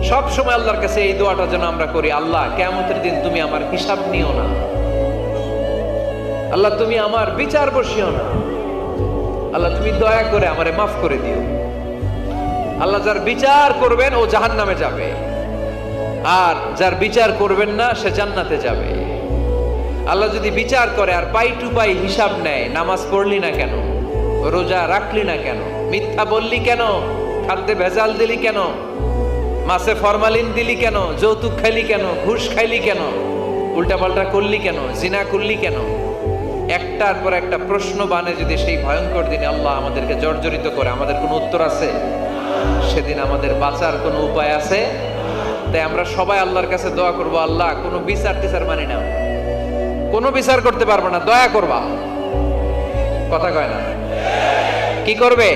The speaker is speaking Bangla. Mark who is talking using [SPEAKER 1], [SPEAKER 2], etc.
[SPEAKER 1] সব সময় আল্লাহর কাছে এই দোয়াটা যেন আমরা করি, আল্লাহ কিয়ামতের দিন তুমি আমার হিসাব নিও না, আল্লাহ তুমি আমার বিচার বসিও না, আল্লাহ তুমি দয়া করে আমারে মাফ করে দিও। আল্লাহ যার বিচার করবেন ও জাহান্নামে যাবে, আর যার বিচার করবেন না সে জান্নাতে যাবে। আল্লাহ যদি বিচার করে আর পাই টু পাই হিসাব নেয়, নামাজ পড়লি না কেন, রোজা রাখলি না কেন, মিথ্যা বললি কেন, খাদ্যে ভেজাল দিলি কেন, মাছে ফরমালিন দিলি কেন, যৌতুক খাইলি কেন, ঘুষ খাইলি কেন, উল্টাপাল্টা করলি কেন, জিনা করলি কেন, একটার পর একটা প্রশ্ন বানে যদি সেই ভয়ঙ্কর দিনে আল্লাহ আমাদেরকে জর্জরিত করে, আমাদের কোনো উত্তর আছে? সেদিন আমাদের বাঁচার কোনো উপায় আছে? তাই আমরা সবাই আল্লাহর কাছে দোয়া করবো, আল্লাহ কোনো বিচার টিচার মানি না, কোনো বিচার করতে পারবো না, দয়া করবা। কথা কয় না? কি করবে?